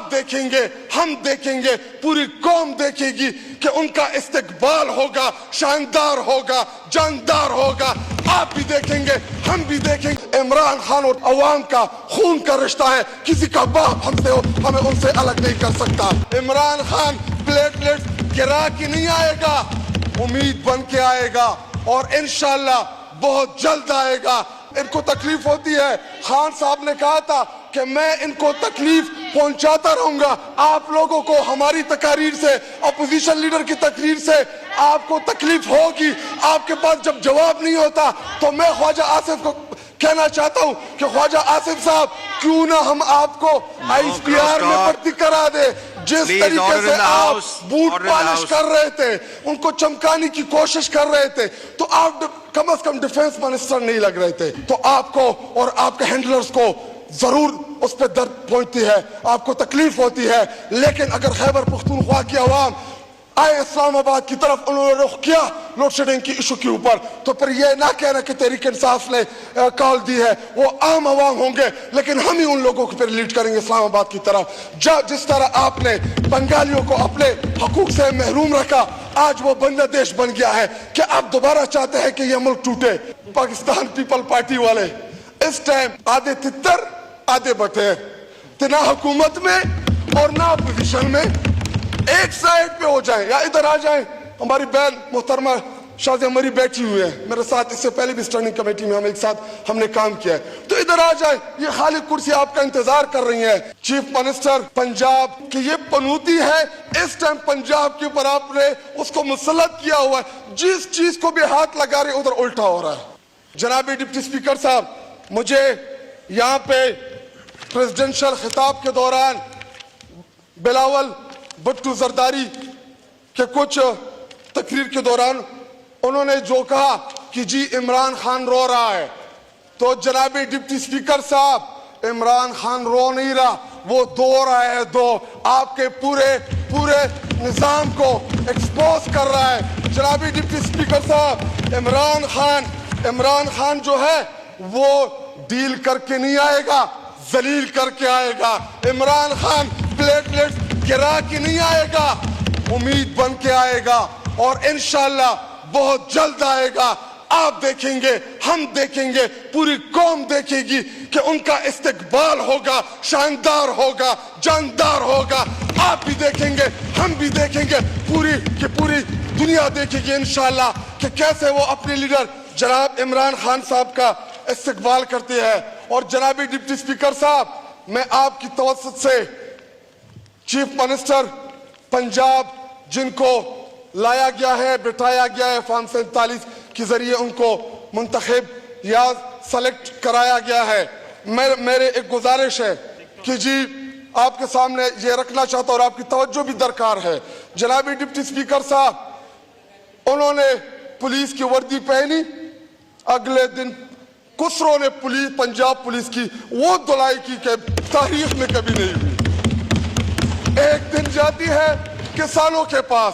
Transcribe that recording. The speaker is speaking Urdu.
آپ دیکھیں گے, ہم دیکھیں گے, پوری قوم دیکھے گی کہ ان کا استقبال ہوگا, شاندار ہوگا, جاندار ہوگا. آپ بھی دیکھیں گے, ہم بھی دیکھیں گے. عمران خان اور عوام کا خون کا رشتہ ہے, کسی کا باپ ہمیں ان سے الگ نہیں کر سکتا. عمران خان پلیٹلیٹس گرا کے نہیں آئے گا, امید بن کے آئے گا, اور انشاءاللہ بہت جلد آئے گا. ان کو تکلیف ہوتی ہے, خان صاحب نے کہا تھا کہ میں ان کو تکلیف پہنچاتا رہوں گا. آپ لوگوں کو ہماری تقاریر سے, اپوزیشن لیڈر کی تقریر سے آپ کو تکلیف ہوگی. آپ کے پاس جب جواب نہیں ہوتا تو میں خواجہ آصف کو کہنا چاہتا ہوں کہ خواجہ آصف صاحب, کیوں نہ ہم آپ کو آئی پی آر میں بھرتی کرا دے. جس طریقے سے آپ بوٹ پالش کر رہے تھے, ان کو چمکانے کی کوشش کر رہے تھے, تو آپ کم از کم ڈیفنس منسٹر نہیں لگ رہے تھے. تو آپ کو اور آپ کے ہینڈلرز کو ضرور اس پہ درد پہنچتی ہے, آپ کو تکلیف ہوتی ہے. لیکن اگر خیبر پختونخوا کی عوام آئے اسلام آباد کی طرف, انہوں نے رخ کیا لوڈ شیڈنگ کی ایشو کے اوپر, تو پھر یہ نہ کہنا کہ تحریک انصاف نے کال دی ہے. وہ عام عوام ہوں گے, لیکن ہم ہی ان لوگوں کو پھر لیڈ کریں گے اسلام آباد کی طرف. جس طرح آپ نے بنگالیوں کو اپنے حقوق سے محروم رکھا, آج وہ بنگلہ دیش بن گیا ہے. کہ آپ دوبارہ چاہتے ہیں کہ یہ ملک ٹوٹے. پاکستان پیپل پارٹی والے اس ٹائم آدھے تتر آدھے بٹیر, نہ حکومت میں اور نہ اپوزیشن میں, ایک سائیڈ پہ ہو جائیں یا ادھر آ جائیں. ہماری بہن محترمہ شازیہ مری بیٹھی ہوئی ہے میرے ساتھ, اس سے پہلے بھی اسٹینڈنگ کمیٹی میں ہم نے کام کیا ہے, تو ادھر آ جائیں. یہ خالی کرسی آپ کا انتظار کر رہی ہیں. چیف منسٹر پنجاب کی یہ پنوتی ہے, اس ٹائم پنجاب کے اوپر آپ نے اس کو مسلط کیا ہوا ہے, جس چیز کو بھی ہاتھ لگا رہے ادھر الٹا ہو رہا ہے. جناب ڈپٹی اسپیکر صاحب, مجھے یہاں پہ پریزیڈنشل خطاب کے دوران بلاول بھٹو زرداری کے کچھ تقریر کے دوران انہوں نے جو کہا کہ جی عمران خان رو رہا ہے, تو جناب ڈپٹی اسپیکر صاحب, عمران خان رو نہیں رہا, وہ دو رہا ہے. دو آپ کے پورے نظام کو ایکسپوز کر رہا ہے. جناب ڈپٹی اسپیکر صاحب, عمران خان جو ہے وہ ڈیل کر کے نہیں آئے گا, ذلیل کر کے آئے گا. عمران خان پلیٹلیٹس گرا کے نہیں آئے گا, امید بن کے آئے گا, اور انشاءاللہ بہت جلد آئے گا. آپ دیکھیں گے, ہم دیکھیں گے, پوری قوم دیکھے گی کہ ان کا استقبال ہوگا, شاندار ہوگا, جاندار ہوگا. آپ بھی دیکھیں گے, ہم بھی دیکھیں گے, پوری دنیا دیکھے گی انشاءاللہ کہ کیسے وہ اپنے لیڈر جناب عمران خان صاحب کا استقبال کرتے ہیں. اور جناب ڈپٹی اسپیکر صاحب, میں آپ کی توسط سے چیف منسٹر پنجاب, جن کو لایا گیا ہے, بٹھایا گیا ہے فارم 47 کے ذریعے, ان کو منتخب یا سلیکٹ کرایا گیا ہے, میرے ایک گزارش ہے کہ جی آپ کے سامنے یہ رکھنا چاہتا ہوں, اور آپ کی توجہ بھی درکار ہے. جناب ڈپٹی اسپیکر صاحب, انہوں نے پولیس کی وردی پہنی, اگلے دن کسروں نے پنجاب پولیس کی وہ دلائی کی کہ تاریخ میں کبھی نہیں ہوئی. ایک دن جاتی ہے کسانوں کے پاس,